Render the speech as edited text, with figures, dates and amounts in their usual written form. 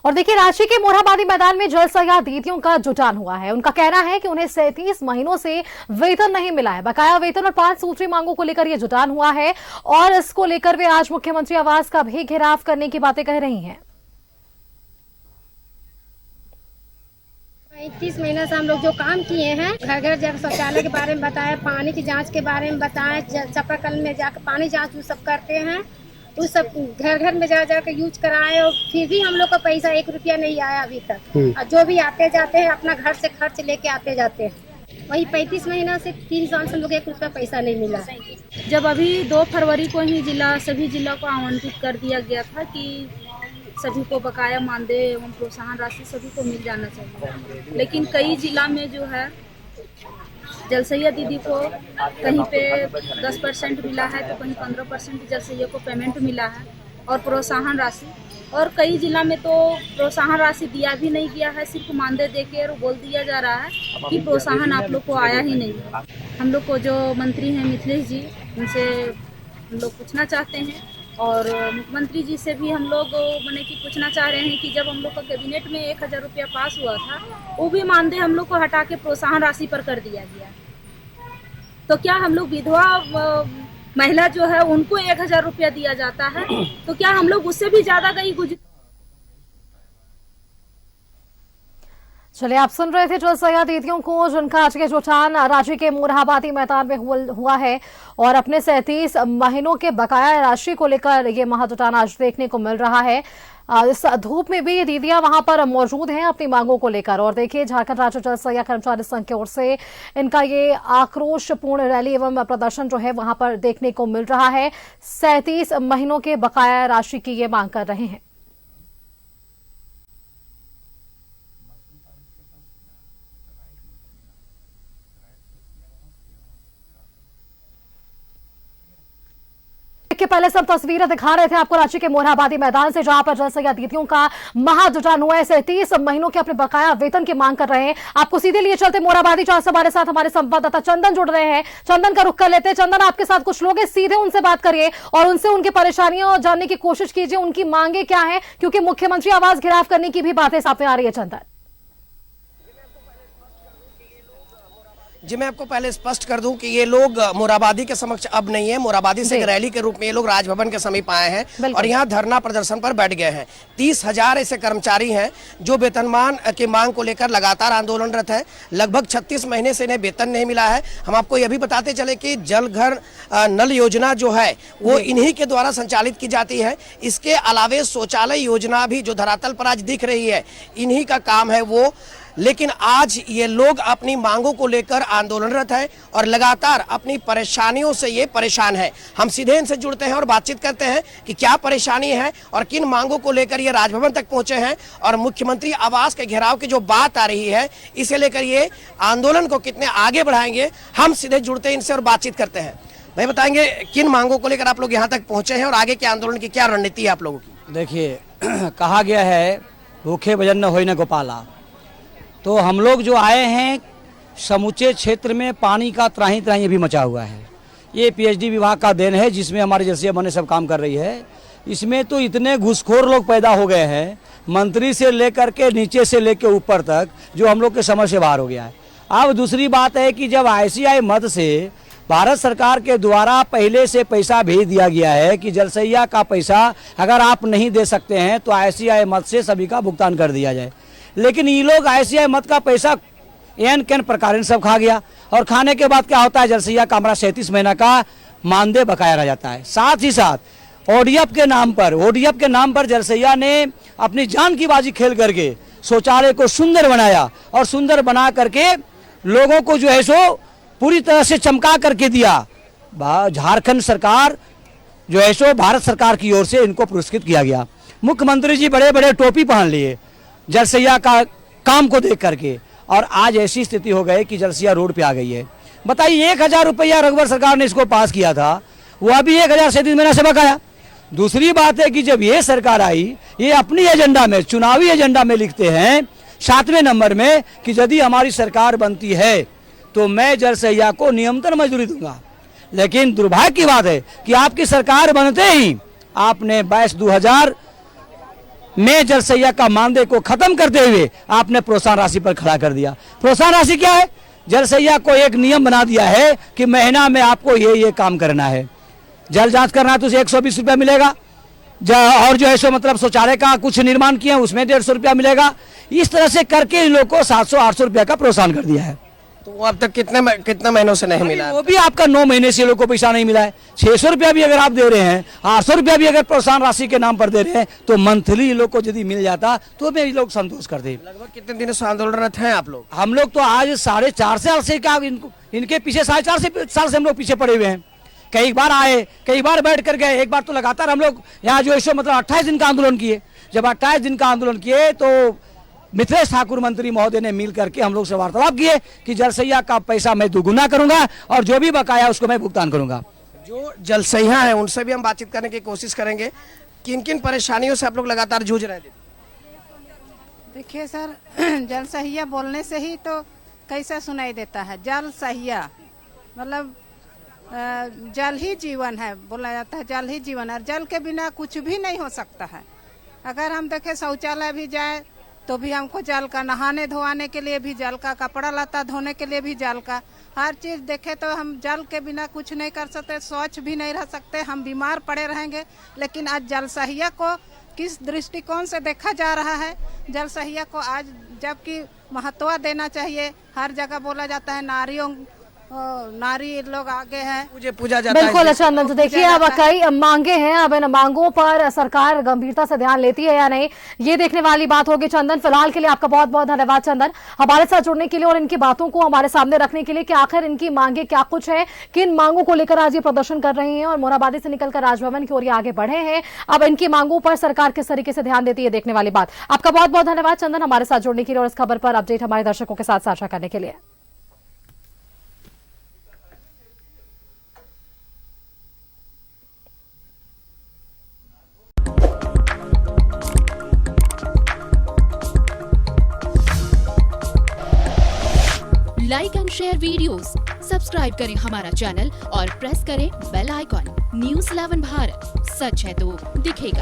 और देखिए, रांची के मोरहाबादी मैदान में जल सहिया दीदियों का जुटान हुआ है। उनका कहना है कि उन्हें 37 महीनों से वेतन नहीं मिला है। बकाया वेतन और 5 सूत्री मांगों को लेकर यह जुटान हुआ है और इसको लेकर वे आज मुख्यमंत्री आवास का भी घेराव करने की बातें कह रही हैं। 31 महीने से हम लोग जो काम किए हैं, घर घर जाकर शौचालय के बारे में बताए, पानी की जांच के बारे में बताए, चापाकल में जाकर पानी जांच वो सब करते हैं, उस सब घर घर में जा जाकर यूज कराए और फिर भी हम लोग का पैसा 1 रुपया नहीं आया अभी तक। और जो भी आते जाते हैं अपना घर से खर्च लेके आते जाते हैं। वही 35 महीना से 3 साल से हम लोग 1 रुपया पैसा नहीं मिला। जब अभी 2 फरवरी को ही सभी जिला को आवंटित कर दिया गया था कि सभी को बकाया मानदेय एवं प्रोत्साहन राशि सभी को मिल जाना चाहिए, लेकिन कई जिला में जो है जलसैया दीदी को कहीं पे 10% मिला है तो कहीं 15% जलसैया को पेमेंट मिला है और प्रोत्साहन राशि, और कई जिला में तो प्रोत्साहन राशि दिया भी नहीं गया है, सिर्फ मानदेय देके और बोल दिया जा रहा है कि प्रोत्साहन आप लोग को आया ही नहीं है। हम लोग को जो मंत्री हैं मिथिलेश जी, उनसे हम लोग पूछना चाहते हैं और मुख्यमंत्री जी से भी हम लोग मैंने कि पूछना चाह रहे हैं कि जब हम लोग का कैबिनेट में 1000 रुपया पास हुआ था, वो भी मानदेय हम लोग को हटा के प्रोत्साहन राशि पर कर दिया गया। तो क्या हम लोग विधवा महिला जो है उनको 1000 रुपया दिया जाता है, तो क्या हम लोग उससे भी ज्यादा कहीं गुजर। चलिए, आप सुन रहे थे जल सहिया दीदियों को, जिनका आज के जुटान रांची के मोरहाबादी मैदान में हुआ है और अपने 37 महीनों के बकाया राशि को लेकर ये महाजुटान आज देखने को मिल रहा है। इस धूप में भी ये दीदियां वहां पर मौजूद हैं अपनी मांगों को लेकर। और देखिए, झारखंड राज्य जल सहिया कर्मचारी संघ की ओर से इनका ये आक्रोशपूर्ण रैली एवं प्रदर्शन जो है वहां पर देखने को मिल रहा है। 37 महीनों के बकाया राशि की ये मांग कर रहे हैं। के पहले सब तस्वीरें दिखा रहे थे आपको रांची के मोरहाबादी मैदान से, जहां पर जल सहिया दीदियों का महाजुटान हुआ है। 37 महीनों के अपने बकाया वेतन की मांग कर रहे हैं। आपको सीधे लिए चलते मोरहाबादी, जहां से हमारे साथ हमारे संवाददाता चंदन जुड़ रहे हैं। चंदन का रुख कर लेते हैं। चंदन, आपके साथ कुछ लोग हैं, सीधे उनसे बात करिए और उनसे उनकी परेशानियां जानने की कोशिश कीजिए, उनकी मांगे क्या है, क्योंकि मुख्यमंत्री आवास घेराव करने की भी बातें सामने आ रही है। चंदन जी, मैं आपको पहले स्पष्ट कर दूं कि ये लोग मोरहाबादी के समक्ष अब नहीं है। मोरहाबादी से एक रैली के रूप में ये लोग राजभवन के समीप आए हैं और यहाँ धरना प्रदर्शन पर बैठ गए हैं। 30,000 ऐसे कर्मचारी हैं जो वेतनमान की मांग को लेकर लगातार आंदोलनरत है। लगभग 36 महीने से इन्हें वेतन नहीं मिला है। हम आपको यह भी बताते चले कि जल घर नल योजना जो है वो इन्हीं के द्वारा संचालित की जाती है। इसके अलावे शौचालय योजना भी जो धरातल पर आज दिख रही है, इन्हीं का काम है वो। लेकिन आज ये लोग अपनी मांगों को लेकर आंदोलनरत है और लगातार अपनी परेशानियों से ये परेशान है। हम सीधे इनसे जुड़ते हैं और बातचीत करते हैं कि क्या परेशानी है और किन मांगों को लेकर ये राजभवन तक पहुंचे हैं और मुख्यमंत्री आवास के घेराव की जो बात आ रही है, इसे लेकर ये आंदोलन को कितने आगे बढ़ाएंगे। हम सीधे जुड़ते हैं इनसे और बातचीत करते हैं। भाई, बताएंगे किन मांगों को लेकर आप लोग यहाँ तक पहुंचे हैं और आगे के आंदोलन की क्या रणनीति है आप लोगों की? देखिए, कहा गया है भूखे भजन न होई न गोपाला। तो हम लोग जो आए हैं, समूचे क्षेत्र में पानी का त्राही त्राही अभी मचा हुआ है। ये पीएचडी विभाग का देन है, जिसमें हमारे जलसैया बने सब काम कर रही है। इसमें तो इतने घुसखोर लोग पैदा हो गए हैं, मंत्री से लेकर के नीचे से लेकर ऊपर तक, जो हम लोग के समझ से बाहर हो गया है। अब दूसरी बात है कि जब ICI मद से भारत सरकार के द्वारा पहले से पैसा भेज दिया गया है कि जलसैया का पैसा अगर आप नहीं दे सकते हैं तो ICI मद से सभी का भुगतान कर दिया जाए। लेकिन ये लोग ICI मद का पैसा एन कैन प्रकार सब खा गया और खाने के बाद क्या होता है, जलसैया का हमारा 37 महीना का मानदेय बकाया रह जाता है। साथ ही साथ ODF के नाम पर जलसैया ने अपनी जान की बाजी खेल करके शौचालय को सुंदर बनाया और सुंदर बना करके लोगों को जो है सो पूरी तरह से चमका करके दिया। झारखंड सरकार जो है सो भारत सरकार की ओर से इनको पुरस्कृत किया गया। मुख्यमंत्री जी बड़े बड़े टोपी पहन लिए जलसैया का काम को देख करके, और आज ऐसी स्थिति हो गई कि जलसैया रोड पे आ गई है। बताइए, 1000 रुपया रघुवर सरकार ने इसको पास किया था, वो अभी 1037 महीना से बकाया। दूसरी बात है कि जब ये सरकार आई, ये अपनी एजेंडा में, चुनावी एजेंडा में लिखते हैं 7वें नंबर में कि यदि हमारी सरकार बनती है तो मैं जलसैया को नियंत्रण मजदूरी दूंगा। लेकिन दुर्भाग्य की बात है कि आपकी सरकार बनते ही आपने 22 2000 में जलसैया का मानदेय को खत्म करते हुए आपने प्रोत्साहन राशि पर खड़ा कर दिया। प्रोत्साहन राशि क्या है? जलसैया को एक नियम बना दिया है कि महीना में आपको ये काम करना है। जल जांच करना है तो उसे 120 रुपया मिलेगा, और जो है सो मतलब शौचालय का कुछ निर्माण किया उसमें 150 रुपया मिलेगा। इस तरह से करके इन लोगों को 700-800 रुपया का प्रोत्साहन कर दिया है। तो वो अब तक कितने महीनों से नहीं मिला? वो भी आपका 9 महीने से लोगों को पैसा नहीं मिला है। 600 रुपया भी अगर आप दे रहे हैं, 800 रुपया भी अगर प्रोत्साहन राशि के नाम पर दे रहे हैं, तो मंथली लोग को यदि मिल जाता तो भी लोग संतोष करते। लगभग कितने दिनों से आंदोलनरत हैं आप लोग? हम लोग तो आज 4.5 साल से इनके पीछे 4.5 साल से हम लोग पीछे पड़े हुए हैं। कई बार आए, कई बार बैठ कर गए, एक बार तो लगातार हम लोग यहाँ जो है मतलब 28 दिन का आंदोलन किए। जब 28 दिन का आंदोलन किए तो मिथिलेश ठाकुर मंत्री महोदय ने मिल करके हम लोग से वार्तालाप किए कि जलसैया का पैसा मैं दुगुना करूंगा और जो भी बकाया उसको मैं भुगतान करूंगा। जो जलसैया है उनसे भी हम बातचीत करने की कोशिश करेंगे। किन किन परेशानियों से आप लोग लगातार जूझ रहे हैं? देखिए सर, जलसहिया बोलने से ही तो कैसा सुनाई देता है। जलसहिया मतलब जल ही जीवन है, बोला जाता है जल ही जीवन है, और जल के बिना कुछ भी नहीं हो सकता है। अगर हम देखें शौचालय भी जाए तो भी हमको जल का, नहाने धोने के लिए भी जल का, कपड़ा लत्ता धोने के लिए भी जल का, हर चीज़ देखे तो हम जल के बिना कुछ नहीं कर सकते, स्वच्छ भी नहीं रह सकते, हम बीमार पड़े रहेंगे। लेकिन आज जलसहिया को किस दृष्टिकोण से देखा जा रहा है? जलसहिया को आज जबकि महत्व देना चाहिए। हर जगह बोला जाता है नारी लोग आगे हैं, मुझे पूजा जाता है। बिल्कुल चंदन, तो देखिए अब कई मांगे हैं, अब इन मांगों पर सरकार गंभीरता से ध्यान लेती है या नहीं, ये देखने वाली बात होगी। चंदन, फिलहाल के लिए आपका बहुत बहुत धन्यवाद चंदन, हमारे साथ जुड़ने के लिए और इनकी बातों को हमारे सामने रखने के लिए कि आखिर इनकी मांगे क्या कुछ है, किन मांगों को लेकर आज ये प्रदर्शन कर रहे हैं और मोरहाबादी से निकलकर राजभवन की ओर ये आगे बढ़े हैं। अब इनकी मांगों पर सरकार किस तरीके से ध्यान देती है, देखने वाली बात। आपका बहुत बहुत धन्यवाद चंदन, हमारे साथ जुड़ने के लिए और इस खबर पर अपडेट हमारे दर्शकों के साथ साझा करने के लिए। Like and share videos, subscribe करें हमारा चैनल और प्रेस करें बेल आइकॉन। न्यूज़ 11 भारत, सच है तो दिखेगा।